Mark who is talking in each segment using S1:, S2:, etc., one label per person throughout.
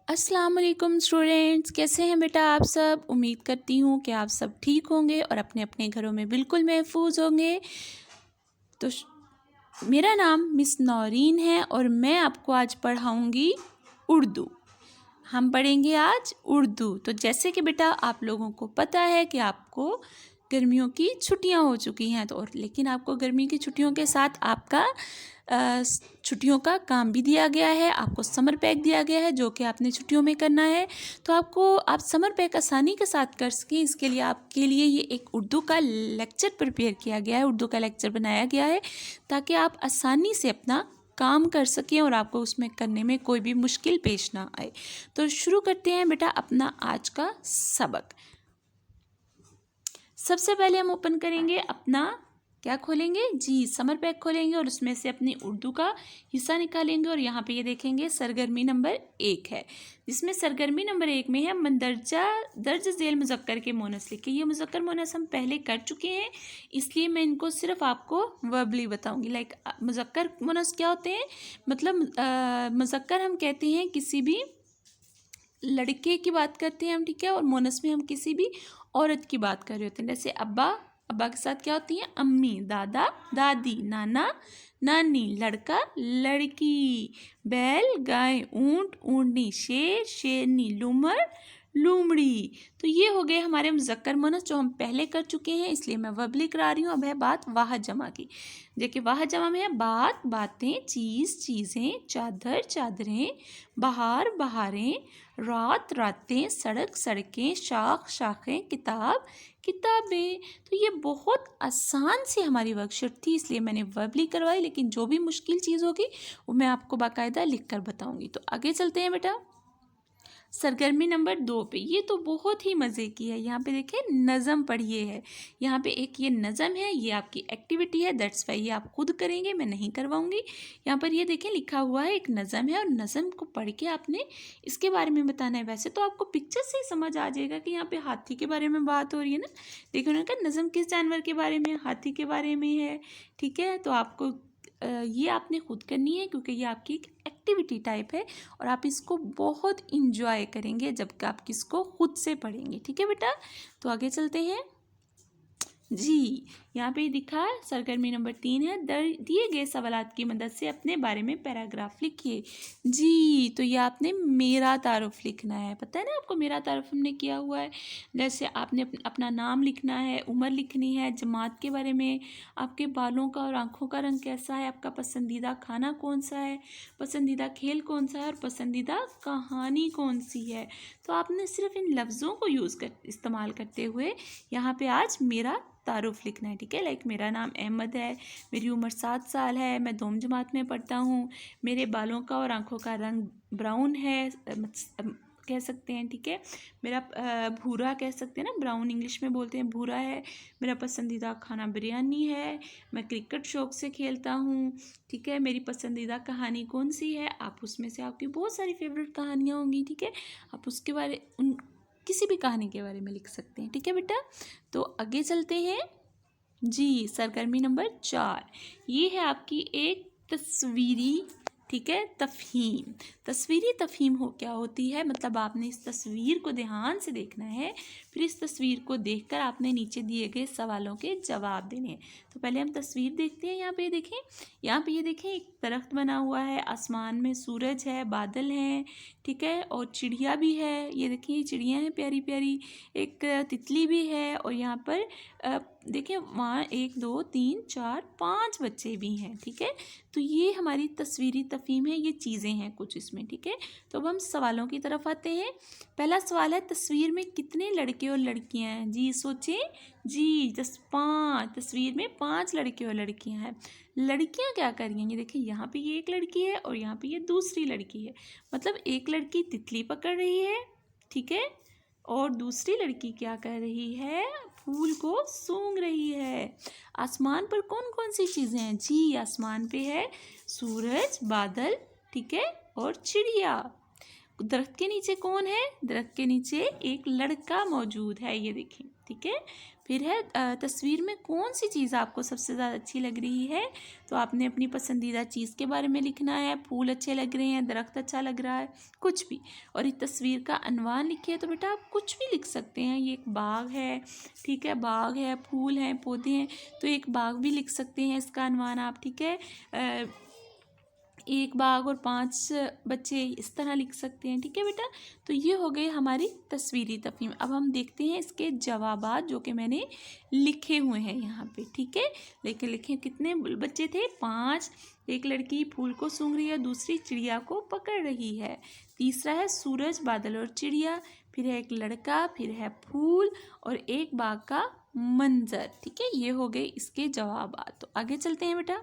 S1: अस्सलाम वालेकुम स्टूडेंट्स, कैसे हैं बेटा आप सब। उम्मीद करती हूँ कि आप सब ठीक होंगे और अपने अपने घरों में बिल्कुल महफूज होंगे। तो मेरा नाम मिस नौरीन है और मैं आपको आज पढ़ाऊँगी उर्दू। हम पढ़ेंगे आज उर्दू। तो जैसे कि बेटा आप लोगों को पता है कि आपको गर्मियों की छुट्टियां हो चुकी हैं, तो और लेकिन आपको गर्मी की छुट्टियों के साथ आपका छुट्टियों का काम भी दिया गया है। आपको समर पैक दिया गया है जो कि आपने छुट्टियों में करना है। तो आप समर पैक आसानी के साथ कर सकें, इसके लिए आपके लिए ये एक उर्दू का लेक्चर प्रिपेयर किया गया है, उर्दू का लेक्चर बनाया गया है ताकि आप आसानी से अपना काम कर सकें और आपको उसमें करने में कोई भी मुश्किल पेश ना आए। तो शुरू करते हैं बेटा अपना आज का सबक। सबसे पहले हम ओपन करेंगे अपना क्या खोलेंगे जी, समर पैक खोलेंगे और उसमें से अपनी उर्दू का हिस्सा निकालेंगे और यहाँ पे ये देखेंगे सरगर्मी नंबर 1 है, जिसमें सरगर्मी नंबर 1 में है मंदरजा दर्ज झेल मुज़क्कर के मोनस लिखे। ये मुज़क्कर मोनस हम पहले कर चुके हैं, इसलिए मैं इनको सिर्फ आपको वर्बली बताऊंगी। लाइक मुज़क्कर मोनस क्या होते हैं, मतलब मुज़क्कर हम कहते हैं किसी भी लड़के की बात करते हैं हम, ठीक है, और मोनस में हम किसी भी औरत की बात कर रहे होते हैं। जैसे अब्बा के साथ क्या होती हैं, अम्मी, दादा दादी, नाना नानी, लड़का लड़की, बैल गाय, ऊंट ऊँटनी, शेर शेरनी, लूमड़ लूमड़ी। तो ये हो गए हमारे मुज़क्कर मुअन्नस जो हम पहले कर चुके हैं, इसलिए मैं वर्बली करा रही हूँ। अब है बात वाहद जमा की। देखिए वाहद जमा में है बात बातें, चीज़ चीज़ें, चादर चादरें, बहार बहारें, रात रातें, सड़क सड़कें, शाख शाखें, किताब किताबें। तो ये बहुत आसान सी हमारी वर्कशीट थी, इसलिए मैंने वर्बली करवाई, लेकिन जो भी मुश्किल चीज़ होगी वो मैं आपको बाकायदा लिख कर बताऊँगी। तो आगे चलते हैं बेटा सरगर्मी नंबर 2 पे। ये तो बहुत ही मज़े की है। यहाँ पे देखें नज़म पढ़िए है, यहाँ पे एक ये नज़म है, ये आपकी एक्टिविटी है, दैट्स वाई ये आप खुद करेंगे, मैं नहीं करवाऊँगी। यहाँ पर ये देखें लिखा हुआ है एक नज़म है और नज़म को पढ़ के आपने इसके बारे में बताना है। वैसे तो आपको पिक्चर से ही समझ आ जाएगा कि यहाँ पे हाथी के बारे में बात हो रही है ना। देखिए उन्होंने कहा नज़म किस जानवर के बारे में, हाथी के बारे में है, ठीक है। तो आपको ये आपने खुद करनी है क्योंकि ये आपकी एक एक्टिविटी टाइप है और आप इसको बहुत इंजॉय करेंगे जब आप किसको खुद से पढ़ेंगे, ठीक है बेटा। तो आगे चलते हैं जी। यहाँ पे दिखा सरगर्मी नंबर 3 है, दिए गए सवालात की मदद से अपने बारे में पैराग्राफ लिखिए जी। तो ये आपने मेरा तारुफ लिखना है, पता है ना आपको मेरा तारुफ हमने किया हुआ है। जैसे आपने अपना नाम लिखना है, उम्र लिखनी है, जमात के बारे में, आपके बालों का और आँखों का रंग कैसा है, आपका पसंदीदा खाना कौन सा है, पसंदीदा खेल कौन सा है और पसंदीदा कहानी कौन सी है। तो आपने सिर्फ इन लफ्ज़ों को इस्तेमाल करते हुए यहाँ पे आज मेरा तारुफ लिखना है, ठीक है। लाइक मेरा नाम अहमद है, मेरी उम्र 7 साल है, मैं 2वीं जमात में पढ़ता हूँ, मेरे बालों का और आँखों का रंग ब्राउन है कह सकते हैं, ठीक है। मेरा भूरा कह सकते हैं ना, ब्राउन इंग्लिश में बोलते हैं, भूरा है। मेरा पसंदीदा खाना बिरयानी है, मैं क्रिकेट शौक से खेलता हूँ, ठीक है। मेरी पसंदीदा कहानी कौन सी है, आप उसमें से आपकी बहुत सारी फेवरेट कहानियाँ होंगी, ठीक है, आप उसके बारे किसी भी कहानी के बारे में लिख सकते हैं, ठीक है बेटा। तो आगे चलते हैं जी। सरगर्मी नंबर 4 ये है आपकी एक तस्वीरी, ठीक है, तफहीम। तस्वीरी तफहीम क्या होती है, मतलब आपने इस तस्वीर को ध्यान से देखना है, फिर इस तस्वीर को देखकर आपने नीचे दिए गए सवालों के जवाब देने हैं। तो पहले हम तस्वीर देखते हैं। यहाँ पे देखें, यहाँ पे ये देखें एक दरख्त बना हुआ है, आसमान में सूरज है, बादल हैं, ठीक है, और चिड़िया भी है। ये देखिए चिड़िया हैं प्यारी प्यारी, एक तितली भी है और यहाँ पर देखिए वहाँ 1 2 3 4 5 बच्चे भी हैं, ठीक है। तो ये हमारी तस्वीरी तफहीम है, ये चीज़ें हैं कुछ इसमें, ठीक है। तो अब हम सवालों की तरफ आते हैं। पहला सवाल है तस्वीर में कितने लड़के और लड़कियां हैं जी, सोचें जी। 5 तस्वीर में 5 लड़के और लड़कियां हैं। लड़कियां क्या कर रही हैं, ये देखिए यहाँ पे ये एक लड़की है और यहाँ पे ये दूसरी लड़की है, मतलब एक लड़की तितली पकड़ रही है, ठीक है, और दूसरी लड़की क्या कर रही है, फूल को सूंघ रही है। आसमान पर कौन कौन सी चीज़ें हैं जी, आसमान पे है सूरज, बादल, ठीक है, और चिड़िया। दरख्त के नीचे कौन है, दरख्त के नीचे एक लड़का मौजूद है, ये देखिए, ठीक है। फिर है तस्वीर में कौन सी चीज़ आपको सबसे ज़्यादा अच्छी लग रही है, तो आपने अपनी पसंदीदा चीज़ के बारे में लिखना है। फूल अच्छे लग रहे हैं, दरख्त अच्छा लग रहा है, कुछ भी। और इस तस्वीर का अनवान लिखिए, तो बेटा आप कुछ भी लिख सकते हैं। ये एक बाग है, ठीक है, बाग है, फूल हैं, पौधे हैं, तो एक बाग भी लिख सकते हैं इसका अनवान आप, ठीक है। एक बाग और 5 बच्चे, इस तरह लिख सकते हैं, ठीक है बेटा। तो ये हो गई हमारी तस्वीरी तफहीम। अब हम देखते हैं इसके जवाबात जो कि मैंने लिखे हुए हैं यहाँ पे, ठीक है। लेकिन लिखे कितने बच्चे थे? 5। एक लड़की फूल को सूंघ रही है, दूसरी चिड़िया को पकड़ रही है, तीसरा है सूरज, बादल और चिड़िया, फिर है एक लड़का, फिर है फूल और एक बाग का मंजर, ठीक है। ये हो गए इसके जवाबात। तो आगे चलते हैं बेटा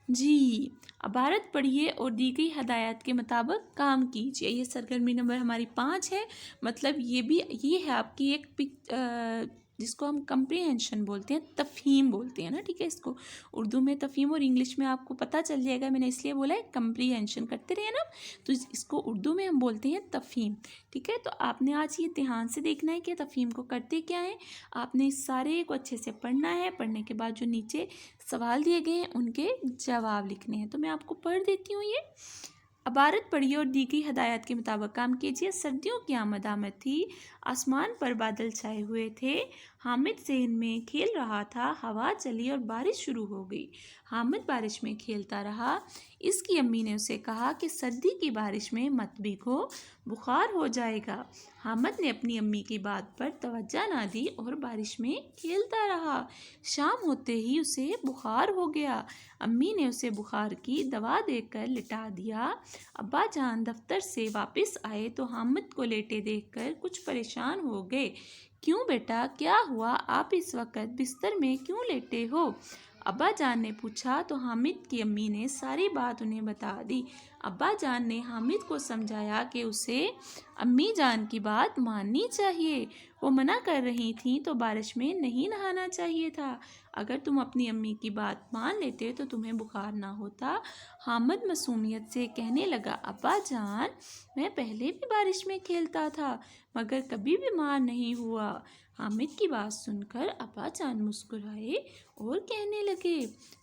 S1: जी। इबारत पढ़िए और दी गई हदायत के मुताबिक काम कीजिए। ये सरगर्मी नंबर हमारी 5 है। मतलब ये है आपकी एक जिसको हम कंप्रीहेंशन बोलते हैं, तफहीम बोलते हैं ना, ठीक है। इसको उर्दू में तफहीम और इंग्लिश में आपको पता चल जाएगा, मैंने इसलिए बोला है कंप्रीहेंशन करते रहे ना, तो इसको उर्दू में हम बोलते हैं तफहीम, ठीक है। तो आपने आज ये ध्यान से देखना है कि तफहीम को करते क्या है। आपने इस सारे को अच्छे से पढ़ना है। पढ़ने के बाद जो नीचे सवाल दिए गए हैं उनके जवाब लिखने हैं। तो मैं आपको पढ़ देती हूँ ये। इबारत पढ़िए और दी गई हदायत के मुताबिक काम कीजिए। सर्दियों की आमद थी, आसमान पर बादल छाए हुए थे, हामिद ज़हन में खेल रहा था, हवा चली और बारिश शुरू हो गई। हामिद बारिश में खेलता रहा। इसकी अम्मी ने उसे कहा कि सर्दी की बारिश में मत भीगो, बुखार हो जाएगा। हामिद ने अपनी अम्मी की बात पर तवज्जो ना दी और बारिश में खेलता रहा। शाम होते ही उसे बुखार हो गया। अम्मी ने उसे बुखार की दवा देकर लिटा दिया। अब्बा जान दफ्तर से वापस आए तो हामिद को लेटे देखकर कुछ परेशान हो गए। क्यों बेटा, क्या हुआ? आप इस वक्त बिस्तर में क्यों लेटे हो? अब्बा जान ने पूछा तो हामिद की अम्मी ने सारी बात उन्हें बता दी। अब्बा जान ने हामिद को समझाया कि उसे अम्मी जान की बात माननी चाहिए। वो मना कर रही थी तो बारिश में नहीं नहाना चाहिए था। अगर तुम अपनी अम्मी की बात मान लेते तो तुम्हें बुखार ना होता। हामिद मासूमियत से कहने लगा, अब्बा जान, मैं पहले भी बारिश में खेलता था मगर कभी बीमार नहीं हुआ। हामिद की बात सुनकर अब्बा जान मुस्कुराए और कहने लगे,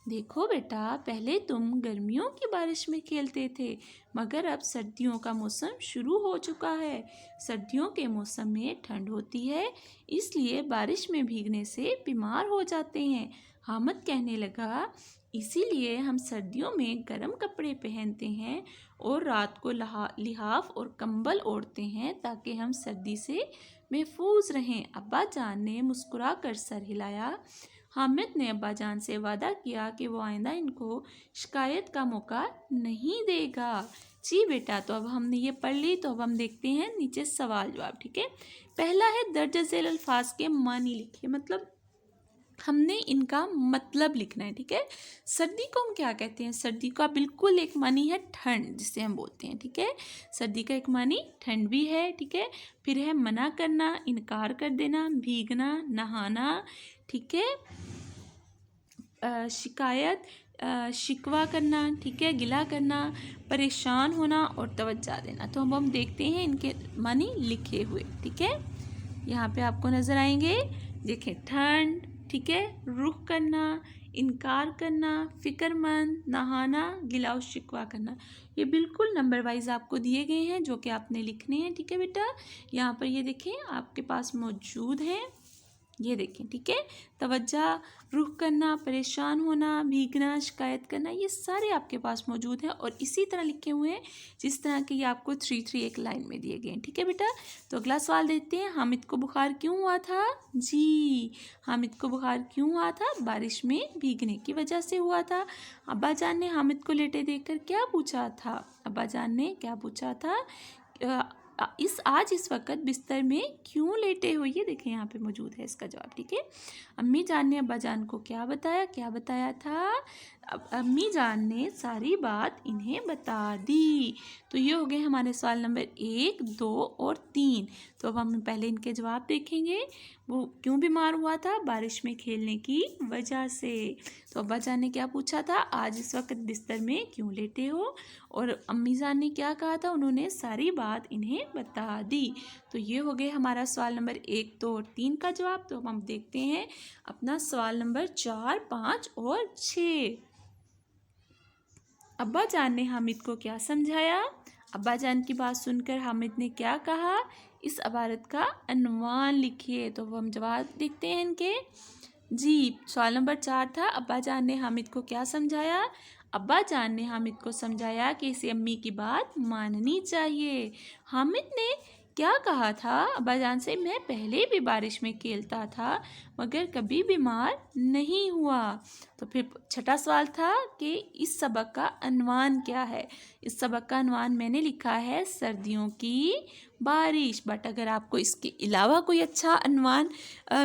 S1: देखो बेटा, पहले तुम गर्मियों की बारिश में खेलते थे मगर अब सर्दियों का मौसम शुरू हो चुका है। सर्दियों के मौसम में ठंड होती है, इसलिए बारिश में भीगने से बीमार हो जाते हैं। हामिद कहने लगा, इसीलिए हम सर्दियों में गर्म कपड़े पहनते हैं और रात को लिहाफ और कंबल ओढ़ते हैं ताकि हम सर्दी से महफूज रहें। अब्बा जान ने मुस्कुरा कर सर हिलाया। हामिद ने अब्बा जान से वादा किया कि वो आइंदा इनको शिकायत का मौका नहीं देगा। जी बेटा, तो अब हमने ये पढ़ ली, तो अब हम देखते हैं नीचे सवाल जवाब, ठीक है। पहला है दर्ज झेल अल्फाज के मानी लिखिए। मतलब हमने इनका मतलब लिखना है, ठीक है। सर्दी को हम क्या कहते हैं? सर्दी का बिल्कुल एक मानी है ठंड, जिसे हम बोलते हैं, ठीक है। सर्दी का एक मानी ठंड भी है, ठीक है। फिर है मना करना, इनकार कर देना, भीगना, नहाना, ठीक है। शिकायत, शिकवा करना, ठीक है, गिला करना, परेशान होना और तवज्जो देना। तो अब हम देखते हैं इनके मानी लिखे हुए, ठीक है। यहाँ पे आपको नज़र आएंगे, देखें, ठंड, ठीक है, रुख करना, इनकार करना, फ़िक्रमंद, नहाना, गिला और शिकवा करना। ये बिल्कुल नंबर वाइज आपको दिए गए हैं जो कि आपने लिखने हैं, ठीक है बेटा। यहाँ पर ये देखें आपके पास मौजूद है, ये देखें, ठीक है। तवज्जो, रुख करना, परेशान होना, भीगना, शिकायत करना, ये सारे आपके पास मौजूद हैं और इसी तरह लिखे हुए हैं जिस तरह के ये आपको 3-3 एक लाइन में दिए गए हैं, ठीक है बेटा। तो अगला सवाल देखते हैं, हामिद को बुखार क्यों हुआ था? जी, हामिद को बुखार क्यों हुआ था? बारिश में भीगने की वजह से हुआ था। अब्बा जान ने हामिद को लेटे देखकर क्या पूछा था? अब्बा जान ने क्या पूछा था? आज इस वक्त बिस्तर में क्यों लेटे हो? ये देखें यहाँ पे मौजूद है इसका जवाब, ठीक है। अम्मी जान ने अब्बा जान को क्या बताया था? अब अम्मी जान ने सारी बात इन्हें बता दी। तो ये हो गए हमारे सवाल नंबर 1, 2 और 3। तो अब हम पहले इनके जवाब देखेंगे। वो क्यों बीमार हुआ था? बारिश में खेलने की वजह से। तो अब्बा जान ने क्या पूछा था? आज इस वक्त बिस्तर में क्यों लेटे हो? और अम्मी जान ने क्या कहा था? उन्होंने सारी बात इन्हें बता दी। तो ये हो गए हमारा सवाल नंबर 1, 2 और 3 का जवाब। तो अब हम देखते हैं अपना सवाल नंबर 4, 5 और 6। अब्बा जान ने हामिद को क्या समझाया? अब्बा जान की बात सुनकर हामिद ने क्या कहा? इस इबारत का अन्वान लिखिए। तो वो हम जवाब देखते हैं इनके। जी, सवाल नंबर 4 था, अब्बा जान ने हामिद को क्या समझाया? अब्बा जान ने हामिद को समझाया कि इसे अम्मी की बात माननी चाहिए। हामिद ने क्या कहा था अब्बा जान से? मैं पहले भी बारिश में खेलता था मगर कभी बीमार नहीं हुआ। तो फिर छठा सवाल था कि इस सबक का अन्वान क्या है? इस सबक का अन्वान मैंने लिखा है सर्दियों की बारिश। बट अगर आपको इसके अलावा कोई अच्छा अन्वान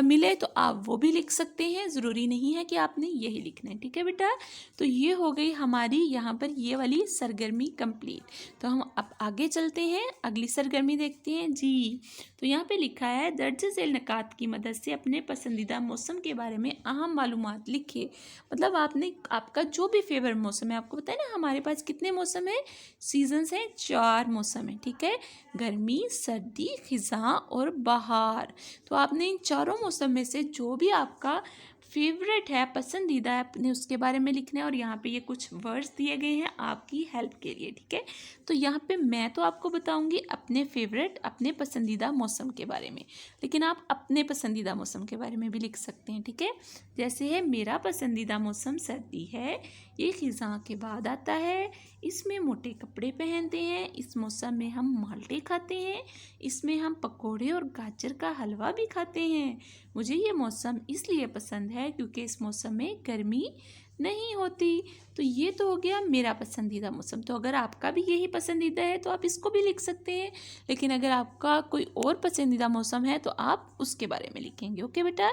S1: मिले तो आप वो भी लिख सकते हैं। ज़रूरी नहीं है कि आपने यही लिखना है। ठीक है बेटा। तो ये हो गई हमारी यहाँ पर ये वाली सरगर्मी कंप्लीट। तो हम अब आगे चलते हैं, अगली सरगर्मी देखते हैं। जी, तो यहाँ पे लिखा है दर्ज झेल निकात की मदद से अपने पसंदीदा मौसम के बारे में अहम मालूमात लिखिए। मतलब आपने आपका जो भी फेवरेट मौसम है, आपको पता है ना हमारे पास कितने मौसम है? सीजन्स हैं, 4 मौसम है। ठीक है, गर्मी, सर्दी, खिज़ां और बहार। तो आपने इन चारों मौसम में से जो भी आपका फेवरेट है, पसंदीदा है, अपने उसके बारे में लिखना है। और यहाँ पे ये कुछ वर्ड्स दिए गए हैं आपकी हेल्प के लिए। ठीक है, तो यहाँ पे मैं तो आपको बताऊंगी अपने फेवरेट, अपने पसंदीदा मौसम के बारे में, लेकिन आप अपने पसंदीदा मौसम के बारे में भी लिख सकते हैं। ठीक है, जैसे है मेरा पसंदीदा मौसम सर्दी है, ये खिज़ां के बाद आता है, इसमें मोटे कपड़े पहनते हैं, इस मौसम में हम माल्टे खाते हैं, इसमें हम पकोड़े और गाजर का हलवा भी खाते हैं। मुझे ये मौसम इसलिए पसंद है क्योंकि इस मौसम में गर्मी नहीं होती। तो ये तो हो गया मेरा पसंदीदा मौसम। तो अगर आपका भी यही पसंदीदा है तो आप इसको भी लिख सकते हैं, लेकिन अगर आपका कोई और पसंदीदा मौसम है तो आप उसके बारे में लिखेंगे। ओके बेटा,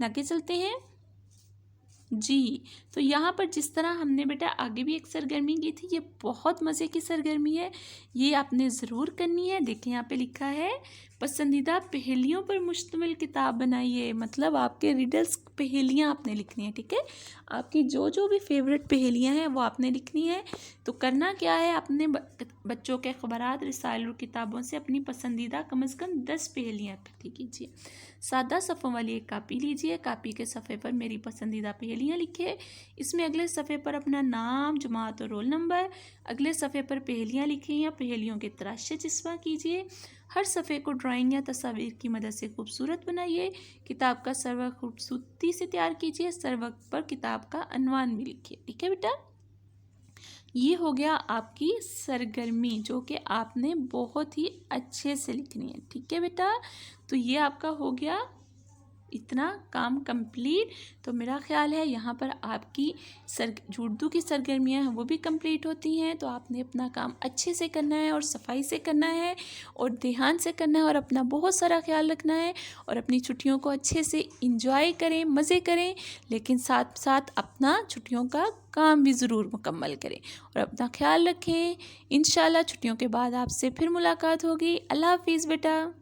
S1: आगे चलते हैं। जी, तो यहाँ पर जिस तरह हमने बेटा आगे भी एक सरगर्मी की थी, ये बहुत मज़े की सरगर्मी है, ये आपने ज़रूर करनी है। देखिए यहाँ पे लिखा है पसंदीदा पहेलियों पर मुश्तमिल किताब बनाइए। मतलब आपके रिडल्स, पहेलियाँ आपने लिखनी है। ठीक है, आपकी जो जो भी फेवरेट पहेलियाँ हैं वो आपने लिखनी है। तो करना क्या है, अपने बच्चों के अखबारात, रिसाइल और किताबों से अपनी पसंदीदा कम से कम 10 पहेलियाँ इकट्ठी कीजिए। सादा सफ़ों वाली एक कापी लीजिए, कापी के सफ़े पर मेरी पसंदीदा पहेलियाँ लिखिए। इसमें अगले सफ़े पर अपना नाम, जमात और रोल नंबर, अगले सफ़े पर पहेलियाँ लिखिए या पहेलियों के तराशे जिस्मा कीजिए। हर सफ़े को ड्राइंग या तस्वीर की मदद से खूबसूरत बनाइए। किताब का सरवक्त खूबसूरती से तैयार कीजिए। सरवक्त पर किताब का अन्वान भी लिखिए। ठीक है बेटा, ये हो गया आपकी सरगर्मी जो कि आपने बहुत ही अच्छे से लिखनी है। ठीक है बेटा, तो ये आपका हो गया इतना काम कंप्लीट। तो मेरा ख्याल है यहाँ पर आपकी उर्दू की सरगर्मियाँ हैं वो भी कंप्लीट होती हैं। तो आपने अपना काम अच्छे से करना है और सफाई से करना है और ध्यान से करना है और अपना बहुत सारा ख्याल रखना है और अपनी छुट्टियों को अच्छे से इंजॉय करें, मज़े करें, लेकिन साथ साथ अपना छुट्टियों का काम भी ज़रूर मुकम्मल करें और अपना ख्याल रखें। इंशाल्लाह छुट्टियों के बाद आपसे फिर मुलाकात होगी। अल्लाह हाफिज़ बेटा।